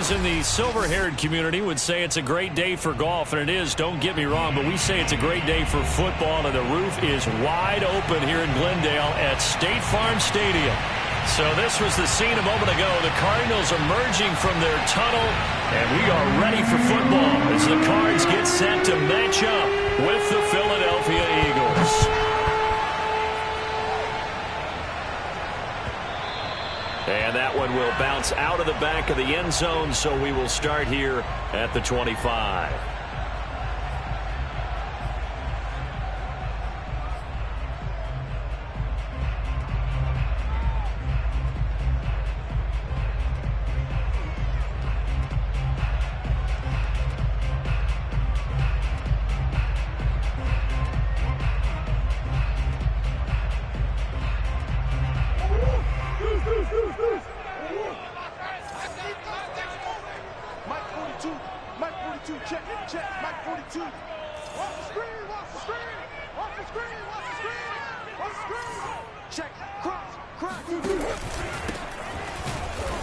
Those in the silver-haired community would say it's a great day for golf, and it is, don't get me wrong, but we say it's a great day for football, and the roof is wide open here in Glendale at State Farm Stadium. So this was the scene a moment ago. The Cardinals emerging from their tunnel, and we are ready for football as the Cards get set to match up with the Philadelphia Eagles. And that one will bounce out of the back of the end zone, so we will start here at the 25.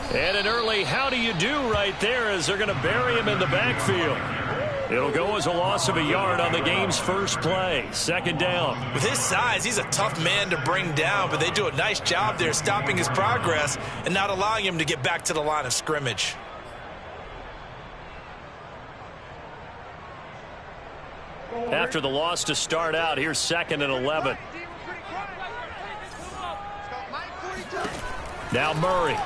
And an early how do you do right there as they're going to bury him in the backfield. It'll go as a loss of a yard on the game's first play. Second down. With his size, he's a tough man to bring down, but they do a nice job there stopping his progress and not allowing him to get back to the line of scrimmage. After the loss to start out, here's 2nd and 11. Now Murray.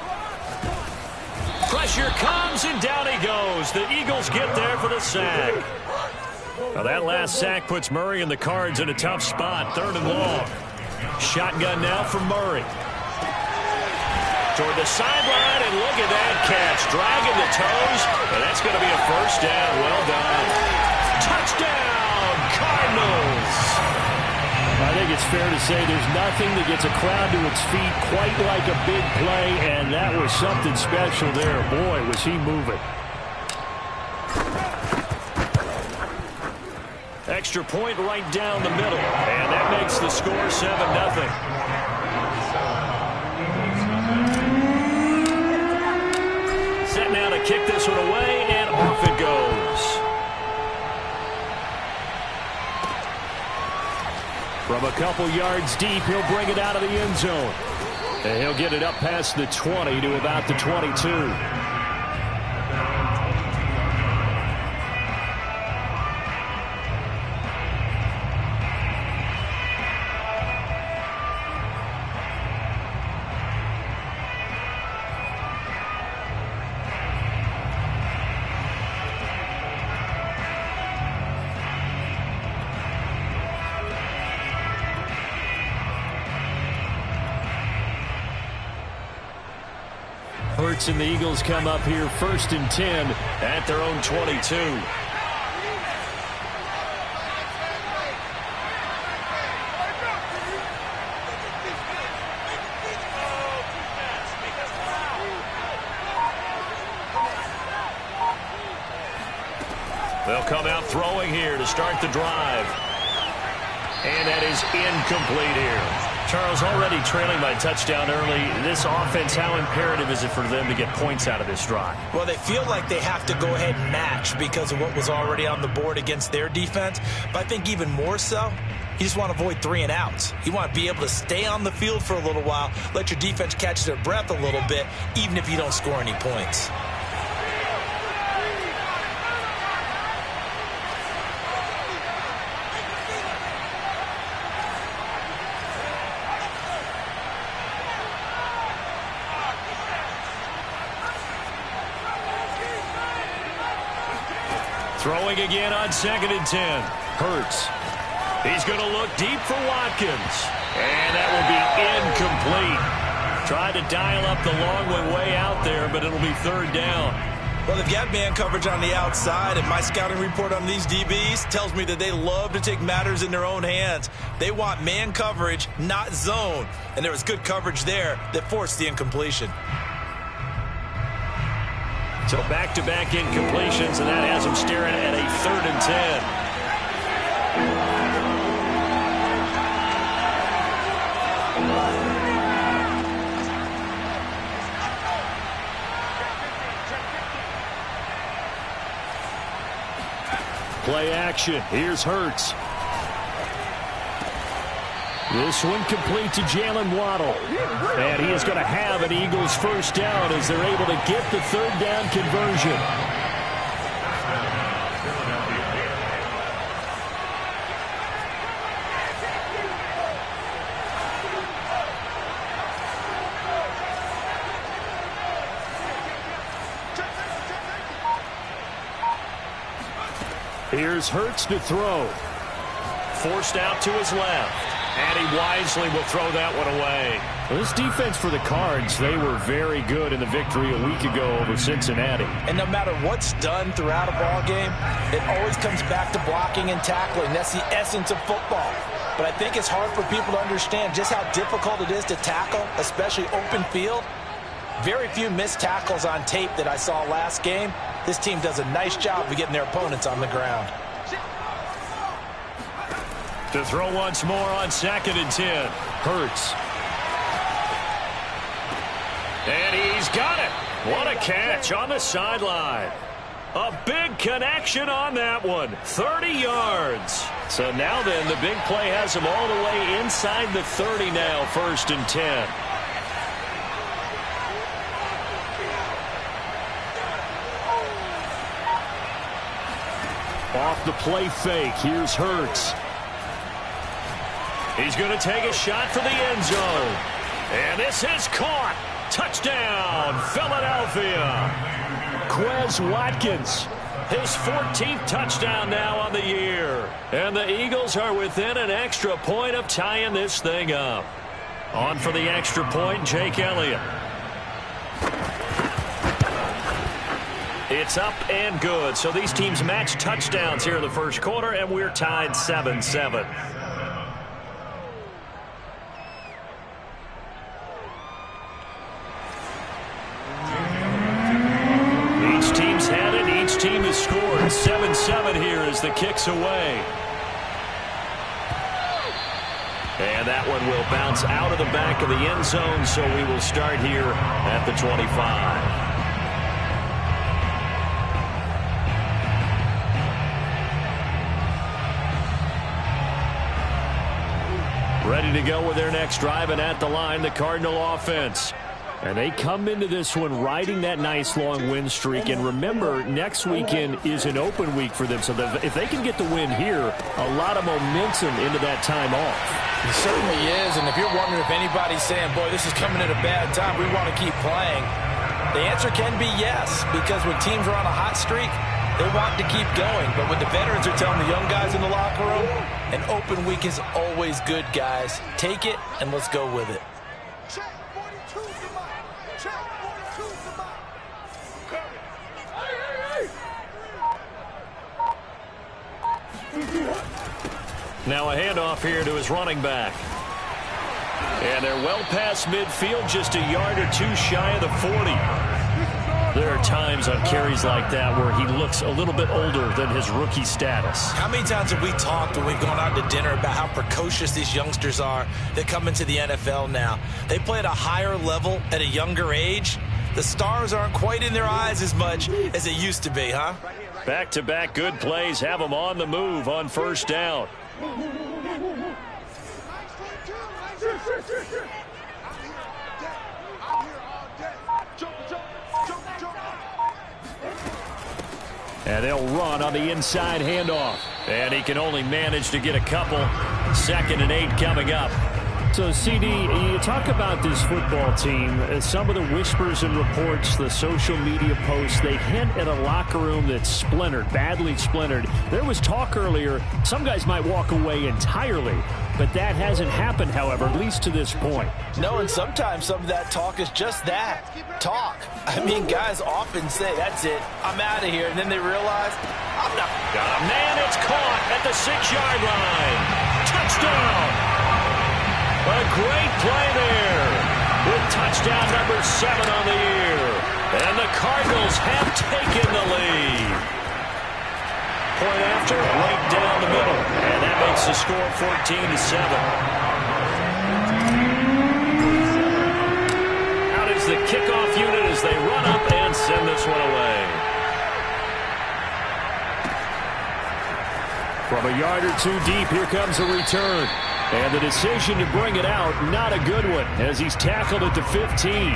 Pressure comes, and down he goes. The Eagles get there for the sack. Now that last sack puts Murray and the Cards in a tough spot. 3rd and long. Shotgun now for Murray. Toward the sideline, and look at that catch. Dragging the toes, and that's going to be a first down. Well done. Touchdown, Cardinals. I think it's fair to say there's nothing that gets a crowd to its feet quite like a big play, and that was something special there. Boy, was he moving. Extra point right down the middle, and that makes the score 7-0. Set now to kick this one away, and off it goes. From a couple yards deep, he'll bring it out of the end zone. And he'll get it up past the 20 to about the 22. Hurts and the Eagles come up here 1st and 10 at their own 22. They'll come out throwing here to start the drive. And that is incomplete here. Charles, already trailing by touchdown early. This offense, how imperative is it for them to get points out of this drive? Well, they feel like they have to go ahead and match because of what was already on the board against their defense. But I think even more so, you just want to avoid 3 and outs. You want to be able to stay on the field for a little while, let your defense catch their breath a little bit, even if you don't score any points. Throwing again on 2nd and 10. Hurts. He's going to look deep for Watkins. And that will be incomplete. Tried to dial up the long one way out there, but it'll be 3rd down. Well, they've got man coverage on the outside, and my scouting report on these DBs tells me that they love to take matters in their own hands. They want man coverage, not zone. And there was good coverage there that forced the incompletion. So back-to-back incompletions, and that has them staring at a 3rd and 10. Play action. Here's Hurts. This one complete to Jalen Waddle. And he is going to have an Eagles first down as they're able to get the third down conversion. Here's Hurts to throw. Forced out to his left. And he wisely will throw that one away. Well, this defense for the Cards, they were very good in the victory a week ago over Cincinnati. And no matter what's done throughout a ball game, it always comes back to blocking and tackling. That's the essence of football. But I think it's hard for people to understand just how difficult it is to tackle, especially open field. Very few missed tackles on tape that I saw last game. This team does a nice job of getting their opponents on the ground. To throw once more on 2nd and 10. Hurts. And he's got it. What a catch on the sideline. A big connection on that one. 30 yards. So now then, the big play has him all the way inside the 30 now, 1st and 10. Off the play fake. Here's Hurts. He's going to take a shot for the end zone. And this is caught. Touchdown, Philadelphia. Quez Watkins. His 14th touchdown now on the year. And the Eagles are within an extra point of tying this thing up. On for the extra point, Jake Elliott. It's up and good. So these teams match touchdowns here in the first quarter, and we're tied 7-7. Each team's had it. Each team has scored. 7-7 here as the kick's away. And that one will bounce out of the back of the end zone, so we will start here at the 25. Ready to go with their next drive, and at the line, the Cardinal offense. And they come into this one riding that nice long win streak. And remember, next weekend is an open week for them. So if they can get the win here, a lot of momentum into that time off. It certainly is. And if you're wondering if anybody's saying, boy, this is coming at a bad time, we want to keep playing, the answer can be yes. Because when teams are on a hot streak, they want to keep going. But when the veterans are telling the young guys in the locker room, an open week is always good, guys. Take it and let's go with it. Now a handoff here to his running back. And they're well past midfield, just a yard or two shy of the 40. There are times on carries like that where he looks a little bit older than his rookie status. How many times have we talked when we've gone out to dinner about how precocious these youngsters are that come into the NFL now? They play at a higher level at a younger age. The stars aren't quite in their eyes as much as it used to be, huh? Back-to-back good plays have them on the move on first down. And they'll run on the inside handoff. And he can only manage to get a couple. 2nd and 8 coming up. So, CD, you talk about this football team. Some of the whispers and reports, the social media posts, they hint at a locker room that's splintered, badly splintered. There was talk earlier, some guys might walk away entirely. But that hasn't happened, however, at least to this point. No, and sometimes some of that talk is just that, talk. I mean, guys often say, that's it, I'm out of here. And then they realize, I'm not. Got a man, it's caught at the 6-yard line. Touchdown! A great play there with touchdown number 7 on the year. And the Cardinals have taken the lead. Point after, right down the middle. And that makes the score 14-7. Out is the kickoff unit as they run up and send this one away. From a yard or two deep, here comes a return. And the decision to bring it out, not a good one, as he's tackled at the 15.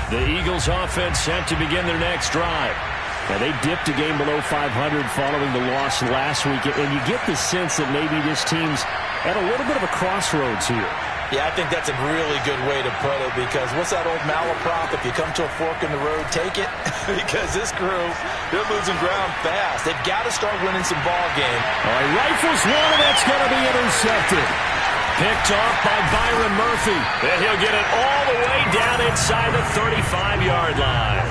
The Eagles offense set to begin their next drive. Now, they dipped a game below 500 following the loss last week, and you get the sense that maybe this team's at a little bit of a crossroads here. Yeah, I think that's a really good way to put it, because what's that old malaprop? If you come to a fork in the road, take it. Because this crew, they're losing ground fast. They've got to start winning some ball game. All right, rifles one, and that's going to be intercepted. Picked off by Byron Murphy. And he'll get it all the way down inside the 35-yard line.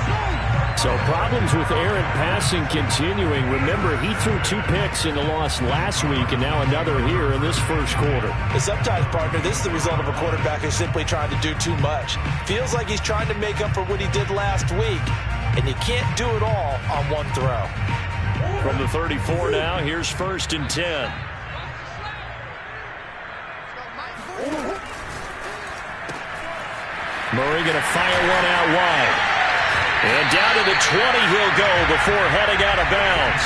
So problems with errant passing continuing. Remember, he threw 2 picks in the loss last week, and now another here in this first quarter. And sometimes, partner, this is the result of a quarterback who's simply trying to do too much. Feels like he's trying to make up for what he did last week, and you can't do it all on one throw. From the 34 now, here's 1st and 10. Murray going to fire one out wide. And down to the 20 he'll go before heading out of bounds.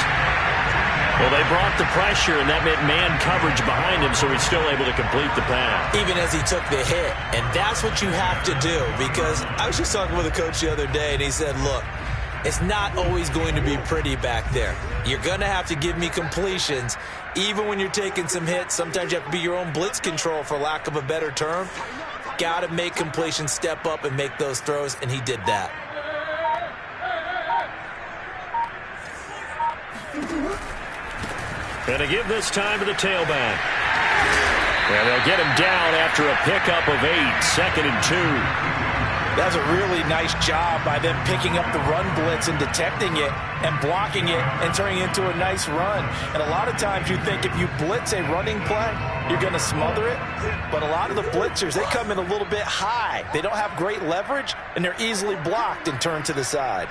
Well, they brought the pressure, and that meant man coverage behind him, so he's still able to complete the pass. Even as he took the hit. And that's what you have to do, because I was just talking with a coach the other day, and he said, look, it's not always going to be pretty back there. You're going to have to give me completions. Even when you're taking some hits, sometimes you have to be your own blitz control, for lack of a better term. Got to make completions, step up, and make those throws, and he did that. And to give this time to the tailback. And they'll get him down after a pickup of 8, 2nd and 2. That's a really nice job by them picking up the run blitz and detecting it and blocking it and turning it into a nice run. And a lot of times you think if you blitz a running play, you're going to smother it. But a lot of the blitzers, they come in a little bit high. They don't have great leverage, and they're easily blocked and turned to the side.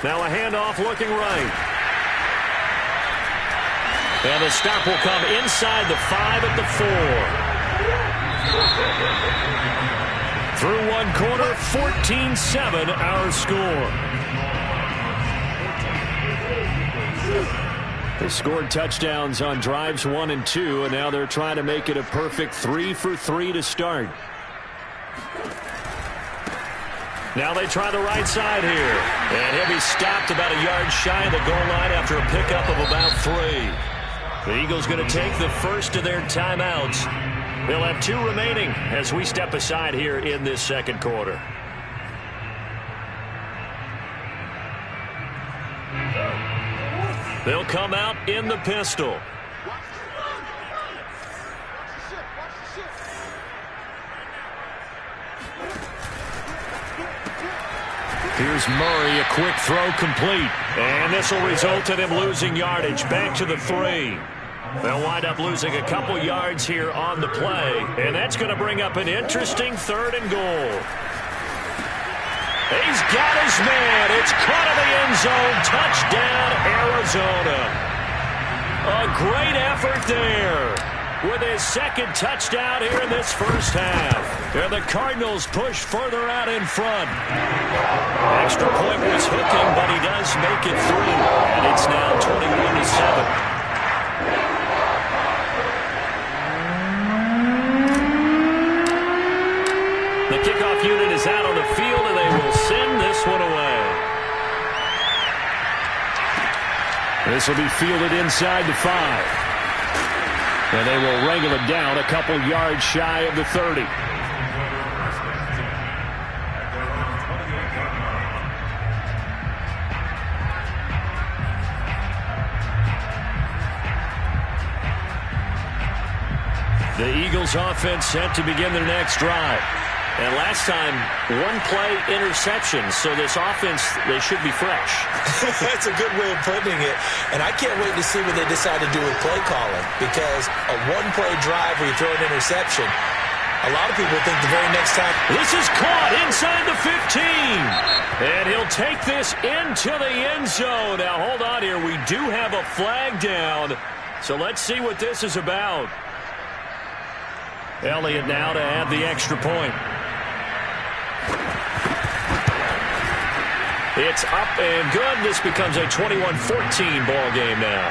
Now a handoff looking right. And the stop will come inside the 5 at the 4. Through one quarter, 14-7 our score. They scored touchdowns on drives 1 and 2, and now they're trying to make it a perfect 3 for 3 to start. Now they try the right side here. And he'll be stopped about a yard shy of the goal line after a pickup of about 3. The Eagles going to take the first of their timeouts. They'll have 2 remaining as we step aside here in this second quarter. They'll come out in the pistol. Here's Murray, a quick throw complete. And this will result in him losing yardage. Back to the 3. They'll wind up losing a couple yards here on the play. And that's going to bring up an interesting 3rd and goal. He's got his man. It's caught in the end zone. Touchdown, Arizona. A great effort there with his 2nd touchdown here in this first half. And the Cardinals push further out in front. Extra point was hooking, but he does make it through. And it's now 21-7. The kickoff unit is out on the field, and they will send this one away. This will be fielded inside the 5. And they will wrangle it down a couple yards shy of the 30. The Eagles offense set to begin their next drive. And last time, 1-play interception. So this offense, they should be fresh. That's a good way of putting it. And I can't wait to see what they decide to do with play calling. Because a 1-play drive where you throw an interception, a lot of people think the very next time. This is caught inside the 15. And he'll take this into the end zone. Now, hold on here. We do have a flag down. So let's see what this is about. Elliott now to add the extra point. It's up and good. This becomes a 21-14 ball game now.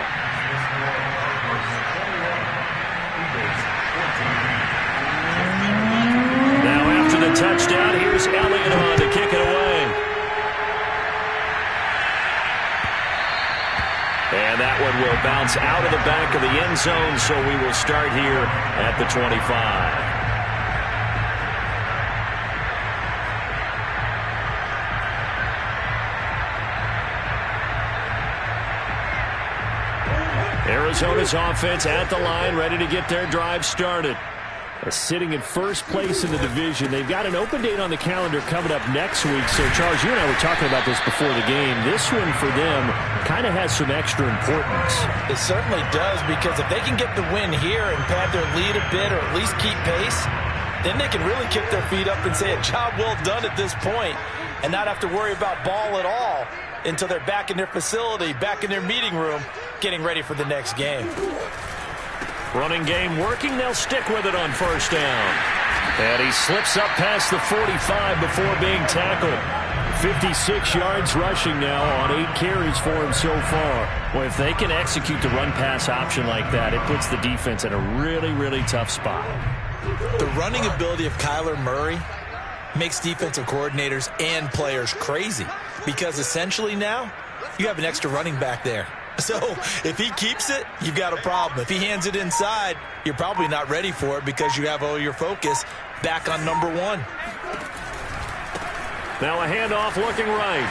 Now after the touchdown, here's Elliott on to kick it away. And that one will bounce out of the back of the end zone, so we will start here at the 25. Arizona's offense at the line, ready to get their drive started. Sitting in first place in the division. They've got an open date on the calendar coming up next week. So, Charles, you and I were talking about this before the game. This one for them kind of has some extra importance. It certainly does, because if they can get the win here and pad their lead a bit or at least keep pace, then they can really kick their feet up and say a job well done at this point and not have to worry about ball at all until they're back in their facility, back in their meeting room, getting ready for the next game. Running game working. They'll stick with it on first down. And he slips up past the 45 before being tackled. 56 yards rushing now on 8 carries for him so far. Well, if they can execute the run-pass option like that, it puts the defense in a really, really tough spot. The running ability of Kyler Murray makes defensive coordinators and players crazy, because essentially now you have an extra running back there. So if he keeps it, you've got a problem. If he hands it inside, you're probably not ready for it because you have all your focus back on number one. Now a handoff looking right.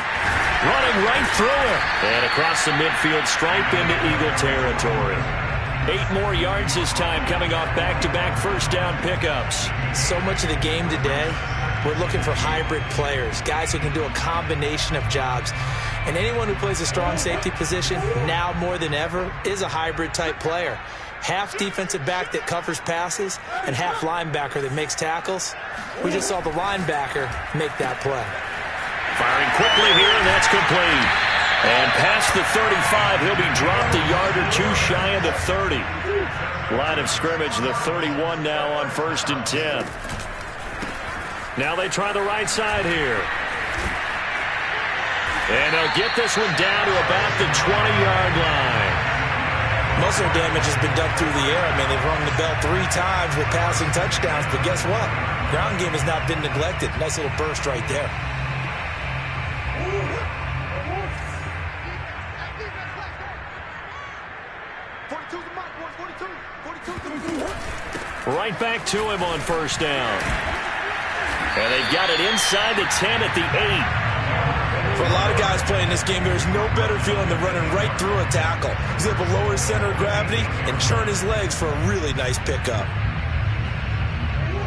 Running right through it. And across the midfield stripe into Eagle territory. 8 more yards this time, coming off back-to-back first down pickups. So much of the game today, we're looking for hybrid players, guys who can do a combination of jobs. And anyone who plays a strong safety position, now more than ever, is a hybrid-type player. Half defensive back that covers passes and half linebacker that makes tackles. We just saw the linebacker make that play. Firing quickly here, and that's complete. And past the 35, he'll be dropped a yard or two shy of the 30. Line of scrimmage, the 31 now on 1st and 10. Now they try the right side here. And they'll get this one down to about the 20-yard line. Muscle damage has been done through the air. I mean, they've rung the bell 3 times with passing touchdowns, but guess what? Ground game has not been neglected. Nice little burst right there. Right back to him on first down. And they've got it inside the 10 at the 8. For a lot of guys playing this game, there's no better feeling than running right through a tackle. He's able to lower his center of gravity and churn his legs for a really nice pickup.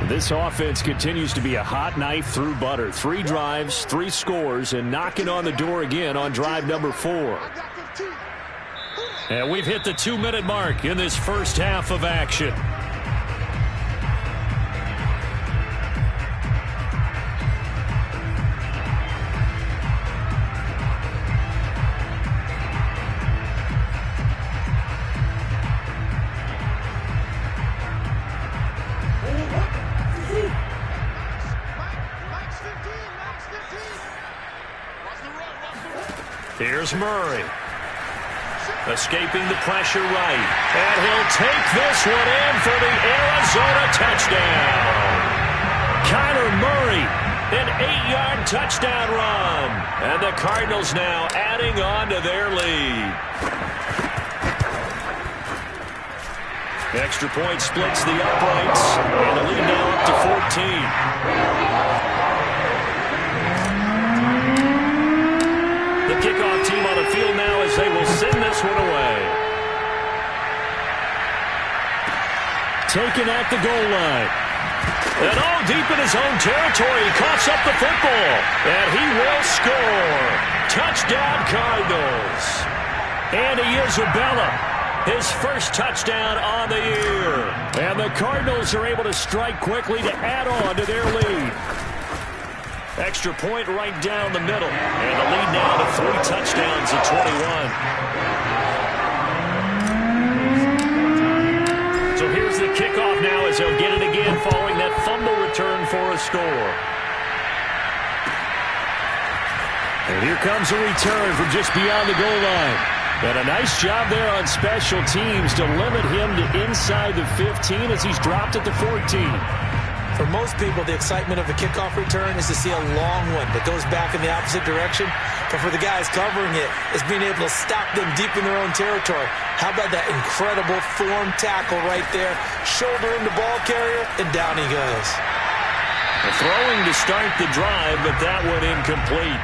This offense continues to be a hot knife through butter. 3 drives, 3 scores, and knocking on the door again on drive number 4. And we've hit the 2-minute mark in this first half of action. Here's Murray. Escaping the pressure right. And he'll take this one in for the Arizona touchdown. Kyler Murray, an 8-yard touchdown run. And the Cardinals now adding on to their lead. Extra point splits the uprights. And the lead now up to 14. The kickoff team on the field now as they will send this one away. Taken at the goal line. And all deep in his own territory, he coughs up the football. And he will score. Touchdown Cardinals. Andy Isabella, his first touchdown on the year. And the Cardinals are able to strike quickly to add on to their lead. Extra point right down the middle. And the lead now to 3 touchdowns at 21. So here's the kickoff now as they'll get it again following that fumble return for a score. And here comes a return from just beyond the goal line. And a nice job there on special teams to limit him to inside the 15 as he's dropped at the 14. For most people, the excitement of a kickoff return is to see a long one that goes back in the opposite direction. But for the guys covering it, it's being able to stop them deep in their own territory. How about that incredible form tackle right there? Shoulder in the ball carrier, and down he goes. Throwing to start the drive, but that one incomplete.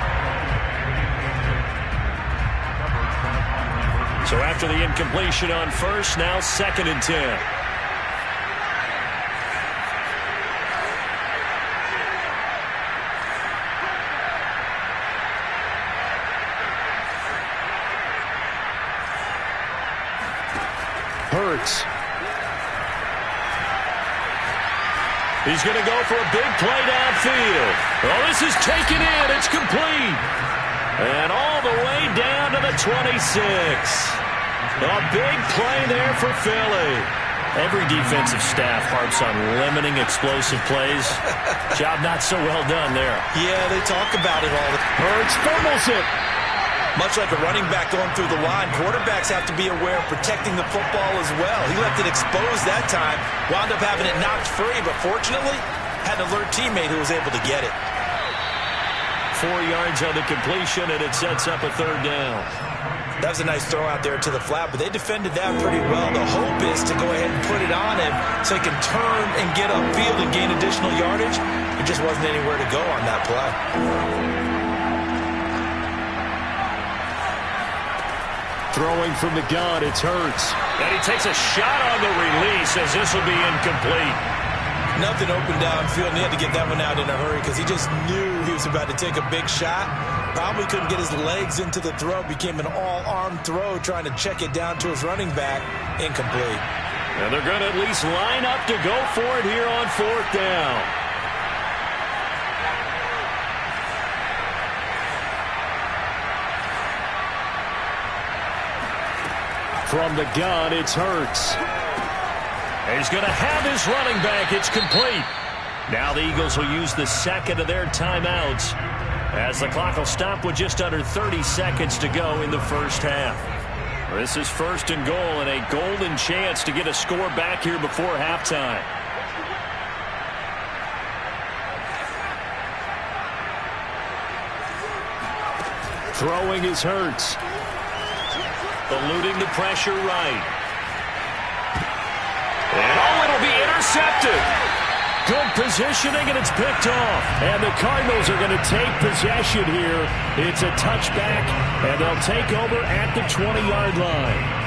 So after the incompletion on first, now 2nd and 10. Hurts. He's going to go for a big play downfield. Oh, this is taken in. It's complete. And all the way down to the 26. A big play there for Philly. Every defensive staff harps on limiting explosive plays. Job not so well done there. Yeah, they talk about it all the time. Hurts fumbles it. Much like a running back going through the line, quarterbacks have to be aware of protecting the football as well. He left it exposed that time, wound up having it knocked free, but fortunately, had an alert teammate who was able to get it. 4 yards on the completion, and it sets up a 3rd down. That was a nice throw out there to the flat, but they defended that pretty well. The hope is to go ahead and put it on him so he can turn and get upfield and gain additional yardage. There just wasn't anywhere to go on that play. Throwing from the gun, it's Hurts. And he takes a shot on the release as this will be incomplete. Nothing open downfield, and he had to get that one out in a hurry because he just knew he was about to take a big shot. Probably couldn't get his legs into the throw. Became an all-arm throw trying to check it down to his running back. Incomplete. And they're going to at least line up to go for it here on 4th down. From the gun, it's Hurts. He's going to have his running back. It's complete. Now the Eagles will use the 2nd of their timeouts as the clock will stop with just under 30 seconds to go in the first half. This is 1st and goal and a golden chance to get a score back here before halftime. Throwing is Hurts. Eluding the pressure right. And oh, it'll be intercepted. Good positioning, and it's picked off. And the Cardinals are going to take possession here. It's a touchback, and they'll take over at the 20-yard line.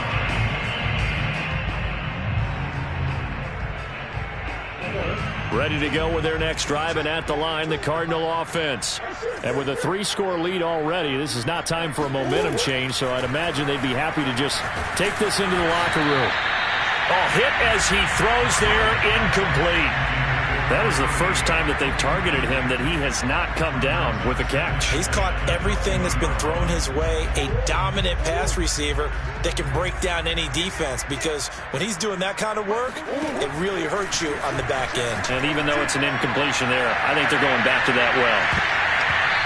Ready to go with their next drive, and at the line, the Cardinal offense. And with a 3-score lead already, this is not time for a momentum change, so I'd imagine they'd be happy to just take this into the locker room. Oh, hit as he throws there, incomplete. That is the first time that they've targeted him that he has not come down with a catch. He's caught everything that's been thrown his way. A dominant pass receiver that can break down any defense, because when he's doing that kind of work, it really hurts you on the back end. And even though it's an incompletion there, I think they're going back to that well.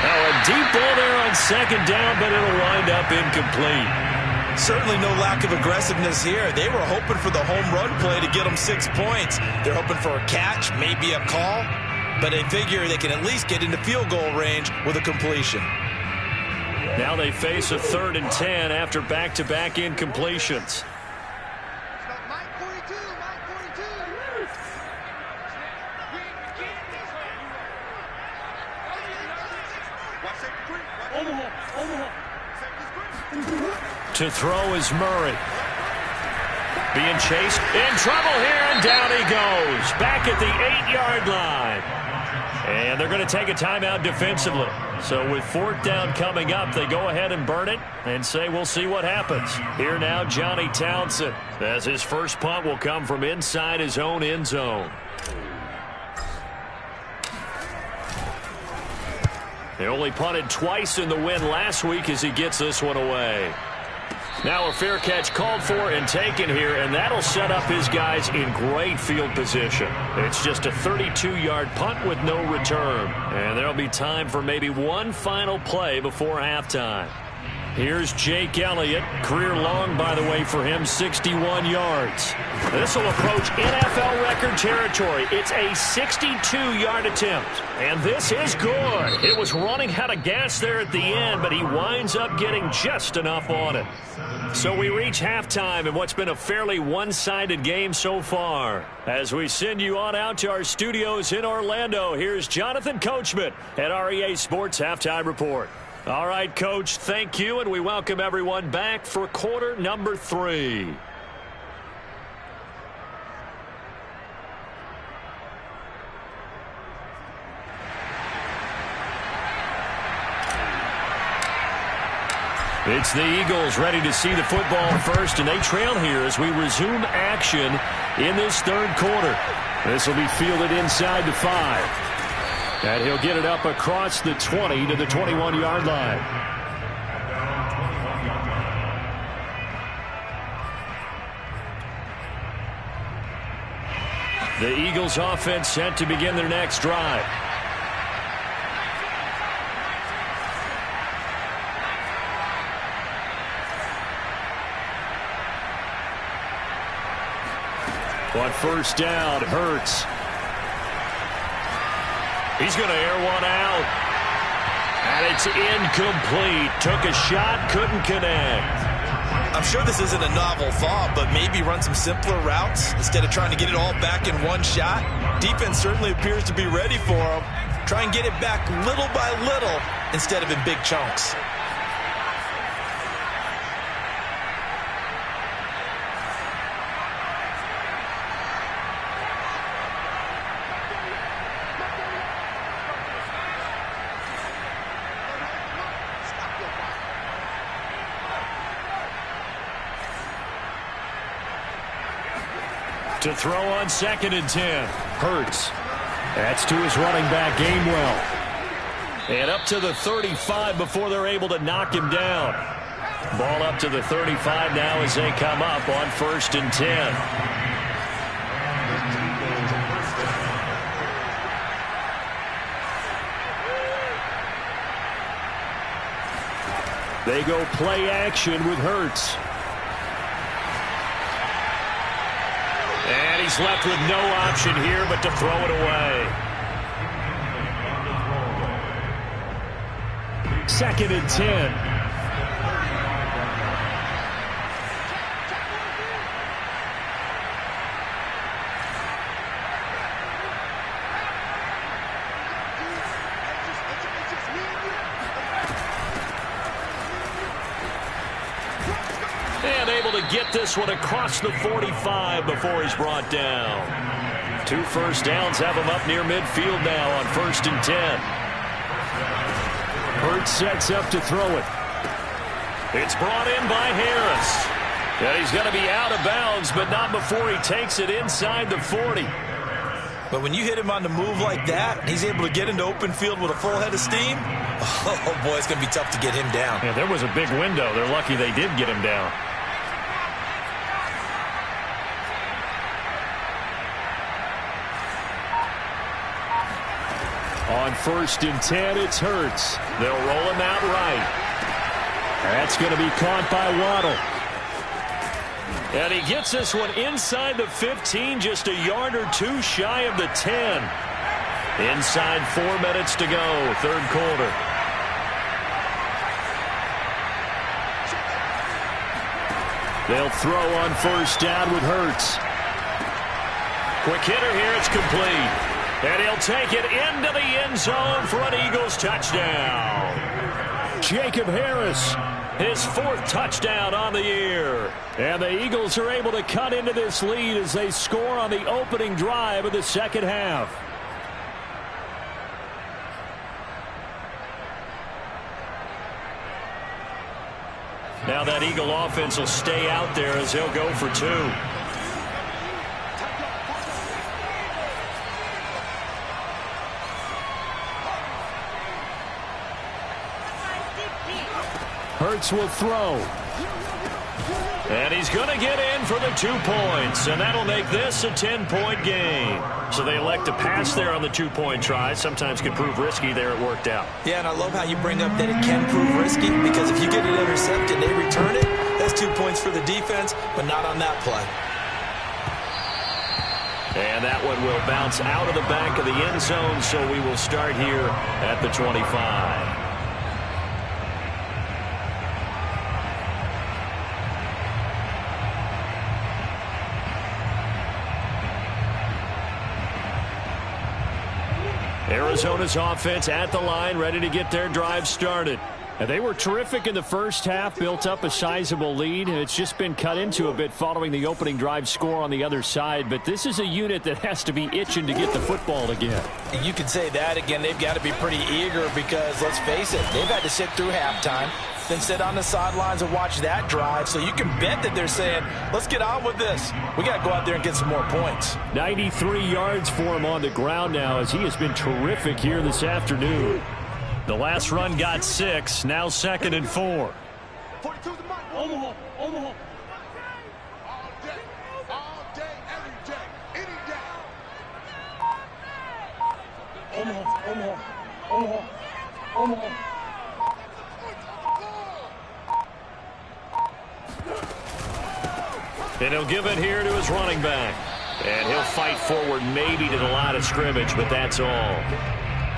Now a deep ball there on 2nd down, but it'll wind up incomplete. Certainly no lack of aggressiveness here. They were hoping for the home run play to get them 6 points. They're hoping for a catch, maybe a call, but they figure they can at least get into field goal range with a completion. Now they face a 3rd and 10 after back-to-back incompletions. To throw is Murray. Being chased, in trouble here, and down he goes. Back at the 8-yard line. And they're going to take a timeout defensively. So with 4th down coming up, they go ahead and burn it and say we'll see what happens. Here now, Johnny Townsend, as his first punt will come from inside his own end zone. They only punted twice in the win last week as he gets this one away. Now a fair catch called for and taken here, and that'll set up his guys in great field position. It's just a 32-yard punt with no return. And there'll be time for maybe one final play before halftime. Here's Jake Elliott. Career long, by the way, for him, 61 yards. This will approach NFL record territory. It's a 62-yard attempt. And this is good. It was running out of gas there at the end, but he winds up getting just enough on it. So we reach halftime in what's been a fairly one-sided game so far. As we send you on out to our studios in Orlando, here's Jonathan Coachman at REA Sports Halftime Report. All right, Coach, thank you, and we welcome everyone back for quarter number 3. It's the Eagles ready to see the football first, and they trail here as we resume action in this third quarter. This will be fielded inside the 5. And he'll get it up across the 20 to the 21-yard line. The Eagles offense set to begin their next drive. On first down, Hurts. He's going to air one out. And it's incomplete. Took a shot, couldn't connect. I'm sure this isn't a novel thought, but maybe run some simpler routes instead of trying to get it all back in one shot. Defense certainly appears to be ready for him. Try and get it back little by little instead of in big chunks. To throw on 2nd and 10. Hurts. That's to his running back, Gainwell. And up to the 35 before they're able to knock him down. Ball up to the 35 now as they come up on 1st and 10. They go play action with Hurts. And he's left with no option here but to throw it away. 2nd and 10. And able to get this one across the 45 before he's brought down. 2 first downs have him up near midfield now on 1st and 10. Hurts sets up to throw it. It's brought in by Harris. And he's going to be out of bounds, but not before he takes it inside the 40. But when you hit him on the move like that, he's able to get into open field with a full head of steam. Oh, boy, it's going to be tough to get him down. Yeah, there was a big window. They're lucky they did get him down. On 1st and 10, it's Hurts. They'll roll him out right. That's going to be caught by Waddle. And he gets this one inside the 15, just a yard or two shy of the 10. Inside 4 minutes to go, third quarter. They'll throw on 1st down with Hurts. Quick hitter here, it's complete. And he'll take it into the end zone for an Eagles touchdown. Jacob Harris, his 4th touchdown on the year. And the Eagles are able to cut into this lead as they score on the opening drive of the second half. Now that Eagle offense will stay out there as they'll go for 2. Hurts will throw. And he's going to get in for the 2 points, and that'll make this a 10-point game. So they elect to pass there on the 2-point try. Sometimes can prove risky. There it worked out. Yeah, and I love how you bring up that it can prove risky, because if you get it intercepted and they return it, that's 2 points for the defense, but not on that play. And that one will bounce out of the back of the end zone, so we will start here at the 25. Arizona's offense at the line, ready to get their drive started. And they were terrific in the first half, built up a sizable lead. It's just been cut into a bit following the opening drive score on the other side. But this is a unit that has to be itching to get the football again. You can say that again. They've got to be pretty eager because, let's face it, they've had to sit through halftime, then sit on the sidelines and watch that drive. So you can bet that they're saying, let's get on with this. We got to go out there and get some more points. 93 yards for him on the ground now, as he has been terrific here this afternoon. The last run got 6, now 2nd and 4. 42 the mark. Omaha. All day, every day, any day. Omaha. And he'll give it here to his running back. And he'll fight forward maybe to the line of scrimmage, but that's all.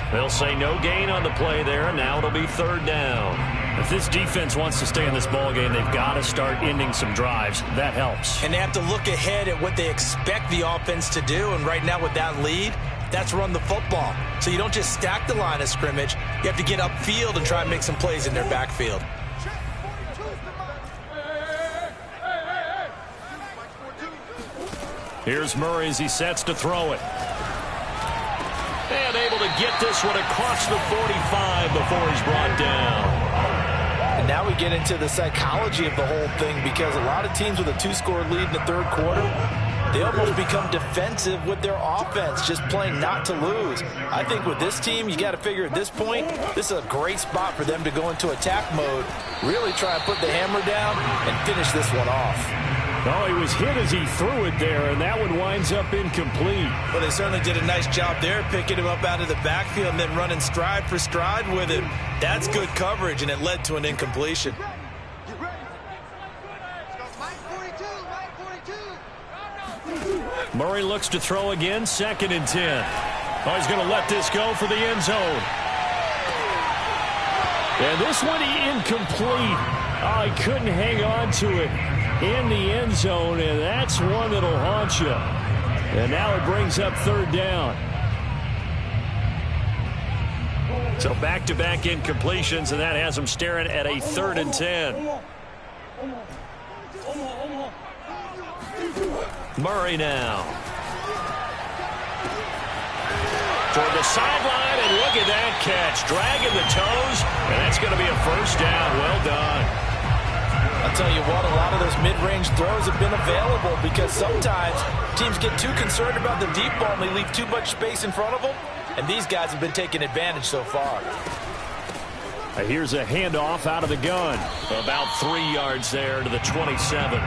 They'll say no gain on the play there, and now it'll be 3rd down. If this defense wants to stay in this ball game, they've got to start ending some drives. That helps. And they have to look ahead at what they expect the offense to do, and right now with that lead, that's run the football. So you don't just stack the line of scrimmage. You have to get upfield and try and make some plays in their backfield. Here's Murray as he sets to throw it. And able to get this one across the 45 before he's brought down. And now we get into the psychology of the whole thing, because a lot of teams with a 2-score lead in the 3rd quarter, they almost become defensive with their offense, just playing not to lose. I think with this team, you got to figure at this point, this is a great spot for them to go into attack mode, really try and put the hammer down and finish this one off. Oh, he was hit as he threw it there, and that one winds up incomplete. Well, they certainly did a nice job there, picking him up out of the backfield and then running stride for stride with him. That's good coverage, and it led to an incompletion. Murray looks to throw again, 2nd and 10. Oh, he's going to let this go for the end zone. And this one incomplete. Oh, he couldn't hang on to it in the end zone, and that's one that'll haunt you. And now it brings up 3rd down. So back-to-back incompletions, and that has them staring at a 3rd and 10. Murray now. Toward the sideline, and look at that catch. Dragging the toes, and that's going to be a 1st down. Well done. I'll tell you what, a lot of those mid-range throws have been available, because sometimes teams get too concerned about the deep ball and they leave too much space in front of them, and these guys have been taking advantage so far. Here's a handoff out of the gun. About 3 yards there to the 27.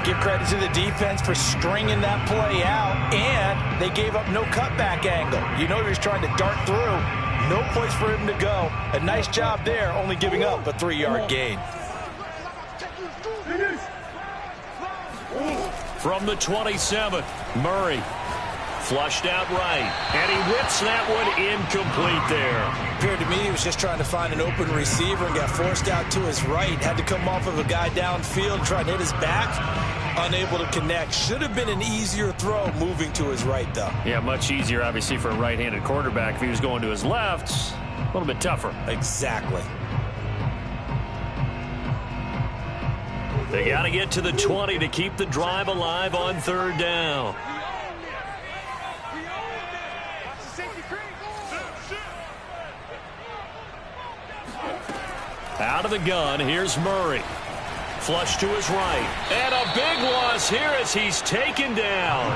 Give credit to the defense for stringing that play out, and they gave up no cutback angle. You know he was trying to dart through. No place for him to go. A nice job there, only giving up a 3-yard gain. From the 27, Murray flushed out right, and he whips that one incomplete there. Appeared to me he was just trying to find an open receiver and got forced out to his right. Had to come off of a guy downfield, trying to hit his back. Unable to connect. Should have been an easier throw moving to his right, though. Yeah, much easier, obviously, for a right-handed quarterback. If he was going to his left, a little bit tougher. Exactly. They got to get to the 20 to keep the drive alive on 3rd down. Out of the gun, here's Murray. Flush to his right. And a big loss here as he's taken down.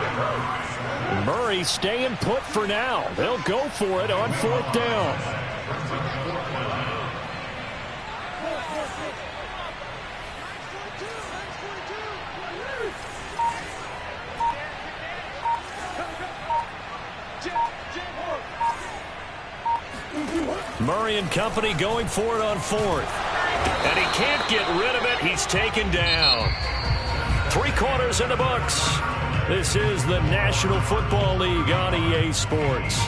Murray staying put for now. They'll go for it on 4th down. Murray and company going for it on fourth. And he can't get rid of it. He's taken down. 3 quarters in the books. This is the National Football League on EA Sports.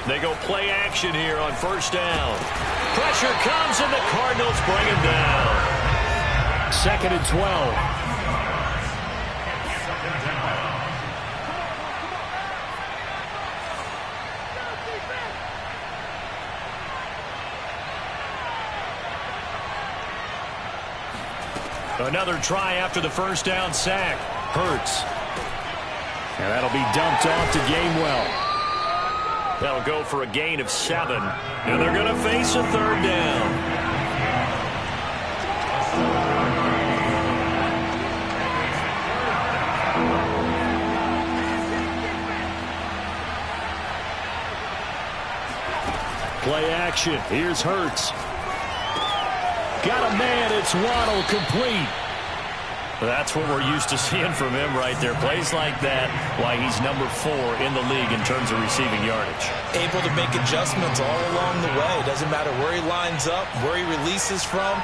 They go play action here on first down. Pressure comes and the Cardinals bring him down. 2nd and 12. Another try after the first down sack. Hurts. And that'll be dumped off to Gainwell. That'll go for a gain of 7. And they're going to face a 3rd down. Play action. Here's Hurts. Got a man. It's Waddle, complete. That's what we're used to seeing from him right there. Plays like that, why he's number 4 in the league in terms of receiving yardage. Able to make adjustments all along the way. Doesn't matter where he lines up, where he releases from.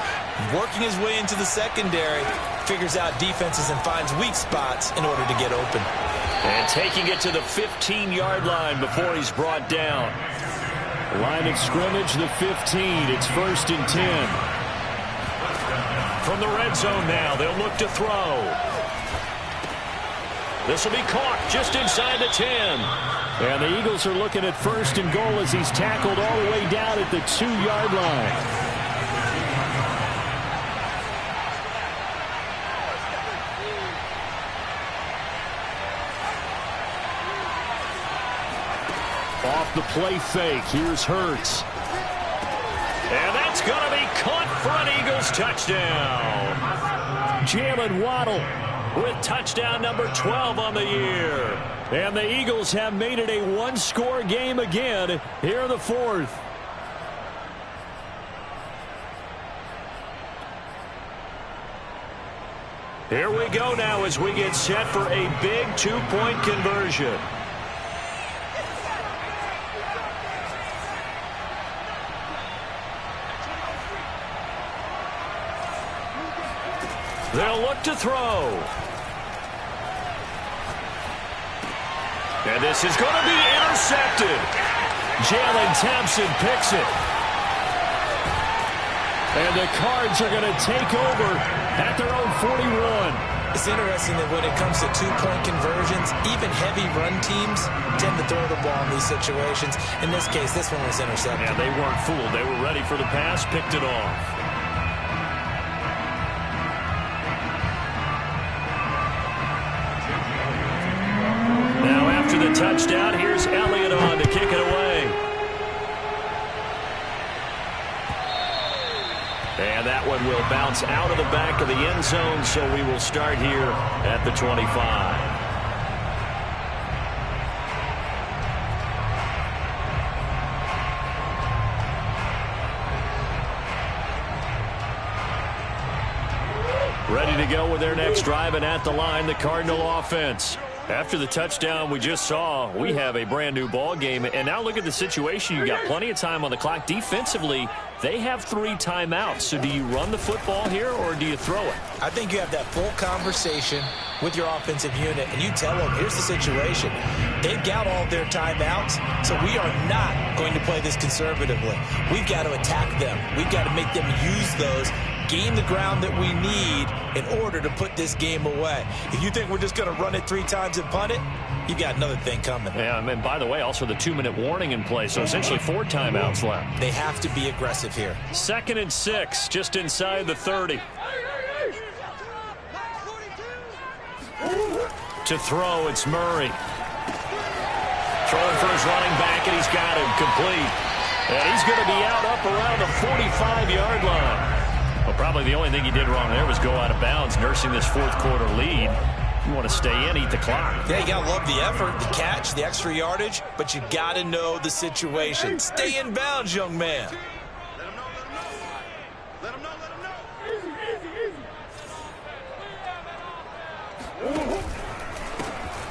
Working his way into the secondary, figures out defenses and finds weak spots in order to get open. And taking it to the 15-yard line before he's brought down. Line of scrimmage, the 15. It's 1st and 10. From the red zone now, they'll look to throw. This will be caught just inside the 10. And the Eagles are looking at 1st and goal as he's tackled all the way down at the 2-yard line. Off the play fake, here's Hurts. And that's going to be caught for an Eagles touchdown. Jalen Waddle with touchdown number 12 on the year. And the Eagles have made it a one-score game again here in the 4th. Here we go now as we get set for a big 2-point conversion. They'll look to throw. And this is going to be intercepted. Jalen Thompson picks it. And the Cards are going to take over at their own 41. It's interesting that when it comes to 2-point conversions, even heavy run teams tend to throw the ball in these situations. In this case, this one was intercepted. Yeah, they weren't fooled. They were ready for the pass, picked it off. After the touchdown, here's Elliott on to kick it away. And that one will bounce out of the back of the end zone, so we will start here at the 25. Ready to go with their next drive, and at the line, the Cardinal offense. After the touchdown we just saw, we have a brand new ball game. And now look at the situation. You've got plenty of time on the clock. Defensively, they have 3 timeouts. So do you run the football here or do you throw it? I think you have that full conversation with your offensive unit, and you tell them, here's the situation. They've got all their timeouts, so we are not going to play this conservatively. We've got to attack them. We've got to make them use those, gain the ground that we need in order to put this game away. If you think we're just going to run it 3 times and punt it, you've got another thing coming. Yeah, and by the way, also the 2-minute warning in play, so essentially 4 timeouts left. They have to be aggressive here. 2nd and 6, just inside the 30. To throw, it's Murray. Throwing for his running back, and he's got him complete. And he's going to be out up around the 45-yard line. Well, probably the only thing he did wrong there was go out of bounds, nursing this 4th quarter lead. You want to stay in, eat the clock. Yeah, you got to love the effort, the catch, the extra yardage, but you got to know the situation. Stay in bounds, young man. Let him know.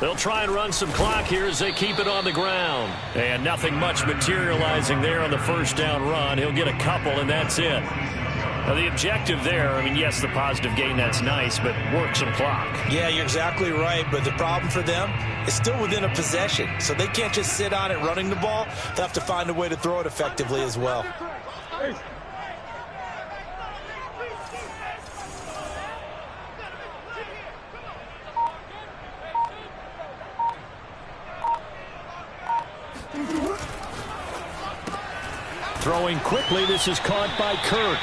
They'll try and run some clock here as they keep it on the ground. And nothing much materializing there on the first down run. He'll get a couple, and that's it. Now, the objective there, I mean, yes, the positive gain, that's nice, but work some clock. Yeah, you're exactly right, but the problem for them is still within a possession, so they can't just sit on it running the ball. They'll have to find a way to throw it effectively as well. Throwing quickly, this is caught by Kirk.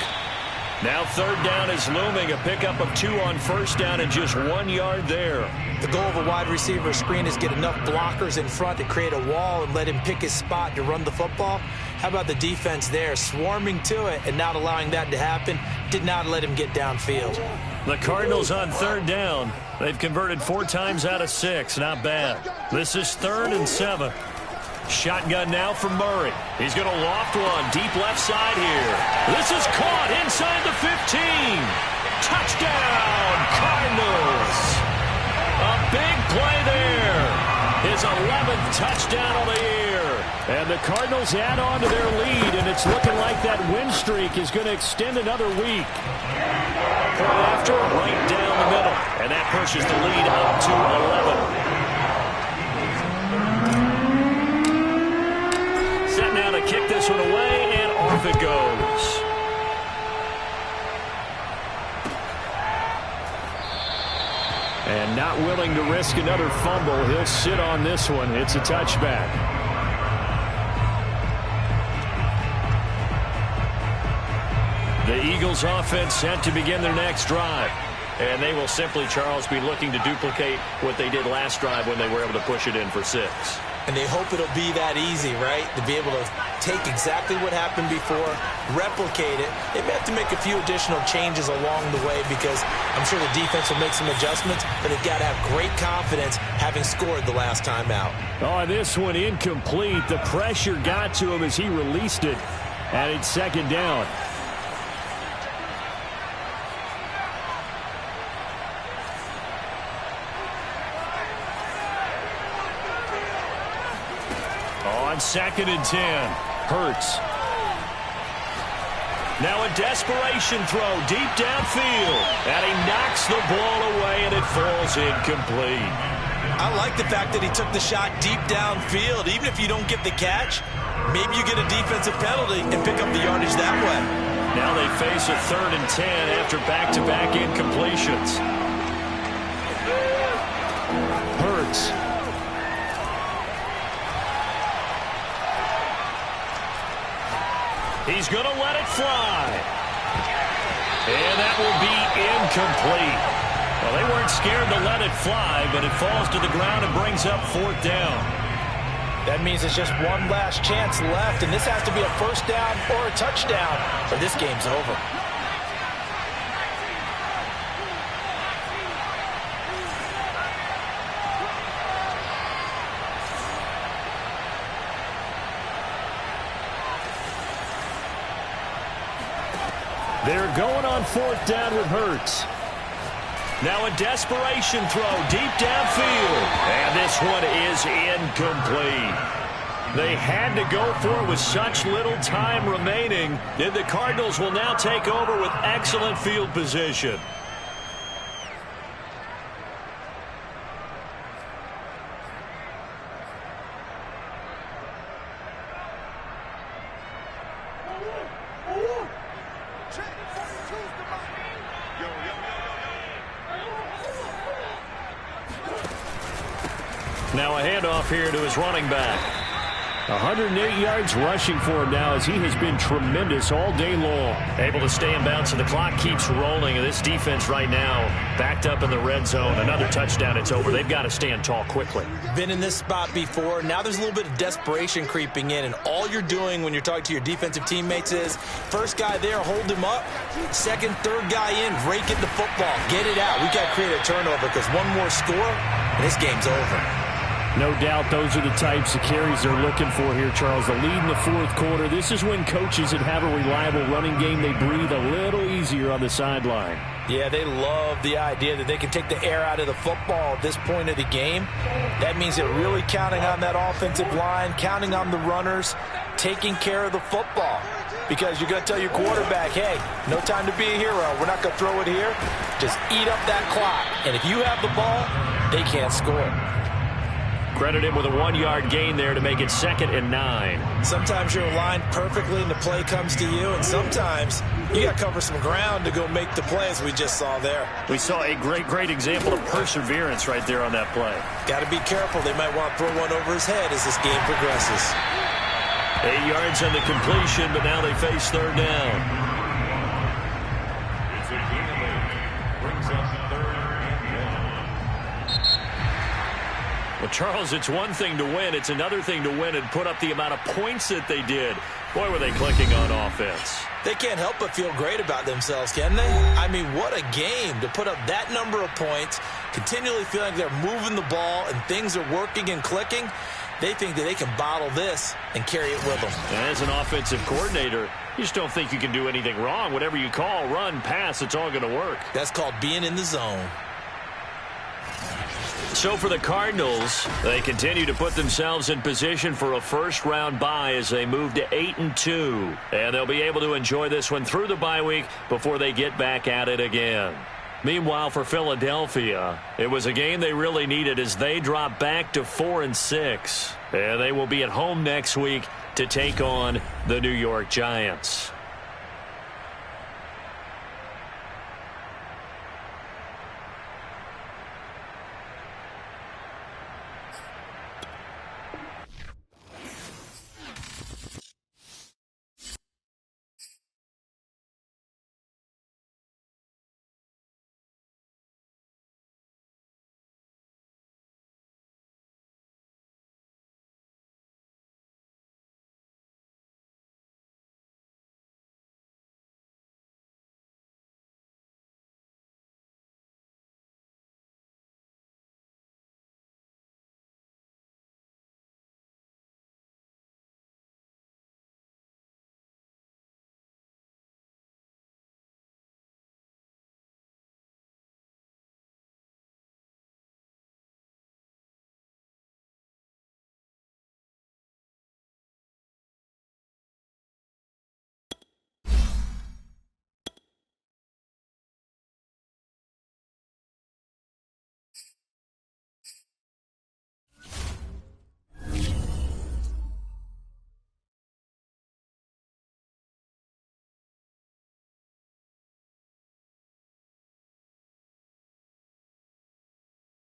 Now third down is looming, a pickup of 2 on first down and just 1 yard there. The goal of a wide receiver screen is get enough blockers in front to create a wall and let him pick his spot to run the football. How about the defense there, swarming to it and not allowing that to happen? Did not let him get downfield. The Cardinals on third down. They've converted 4 times out of 6. Not bad. This is 3rd and 7. Shotgun now from Murray. He's going to loft one deep left side here. This is caught inside the 15. Touchdown, Cardinals. A big play there. His 11th touchdown of the year. And the Cardinals add on to their lead, and it's looking like that win streak is going to extend another week. Point after, right down the middle. And that pushes the lead up to 11. Set now to kick this one away, and off it goes. And not willing to risk another fumble, he'll sit on this one. It's a touchback. The Eagles offense set to begin their next drive. And they will simply, Charles, be looking to duplicate what they did last drive when they were able to push it in for 6. And they hope it'll be that easy, right? To be able to take exactly what happened before, replicate it. They may have to make a few additional changes along the way because I'm sure the defense will make some adjustments, but they've got to have great confidence having scored the last time out. Oh, this one incomplete. The pressure got to him as he released it, and it's 2nd down. On 2nd and 10, Hurts. Now a desperation throw deep downfield, and he knocks the ball away, and it falls incomplete. I like the fact that he took the shot deep downfield. Even if you don't get the catch, maybe you get a defensive penalty and pick up the yardage that way. Now they face a 3rd and 10 after back-to-back incompletions. Hurts. He's going to let it fly. And that will be incomplete. Well, they weren't scared to let it fly, but it falls to the ground and brings up 4th down. That means it's just one last chance left, and this has to be a first down or a touchdown, or this game's over. They're going on 4th down with Hurts. Now a desperation throw deep downfield. And this one is incomplete. They had to go for it with such little time remaining. And the Cardinals will now take over with excellent field position. Now a handoff here to his running back. 108 yards rushing for him now as he has been tremendous all day long. Able to stay in bounds, and the clock keeps rolling. And this defense right now backed up in the red zone. Another touchdown, it's over. They've got to stand tall quickly. Been in this spot before. Now there's a little bit of desperation creeping in, and all you're doing when you're talking to your defensive teammates is first guy there, hold him up. Second, third guy in, rake at the football. Get it out. We've got to create a turnover because one more score, and this game's over. No doubt those are the types of carries they're looking for here, Charles. The lead in the 4th quarter. This is when coaches that have a reliable running game, they breathe a little easier on the sideline. Yeah, they love the idea that they can take the air out of the football at this point of the game. That means they're really counting on that offensive line, counting on the runners, taking care of the football. Because you're going to tell your quarterback, hey, no time to be a hero. We're not going to throw it here. Just eat up that clock. And if you have the ball, they can't score. Credit him with a 1-yard gain there to make it 2nd and 9. Sometimes you're aligned perfectly and the play comes to you, and sometimes you got to cover some ground to go make the play, as we just saw there. We saw a great example of perseverance right there on that play. Got to be careful. They might want to throw one over his head as this game progresses. 8 yards on the completion, but now they face 3rd down. Well, Charles, it's one thing to win. It's another thing to win and put up the amount of points that they did. Boy, were they clicking on offense. They can't help but feel great about themselves, can they? I mean, what a game to put up that number of points, continually feeling like they're moving the ball and things are working and clicking. They think that they can bottle this and carry it with them. And as an offensive coordinator, you just don't think you can do anything wrong. Whatever you call, run, pass, it's all going to work. That's called being in the zone. So for the Cardinals, they continue to put themselves in position for a first-round bye as they move to 8-2. And they'll be able to enjoy this one through the bye week before they get back at it again. Meanwhile, for Philadelphia, it was a game they really needed as they drop back to 4-6. And they will be at home next week to take on the New York Giants.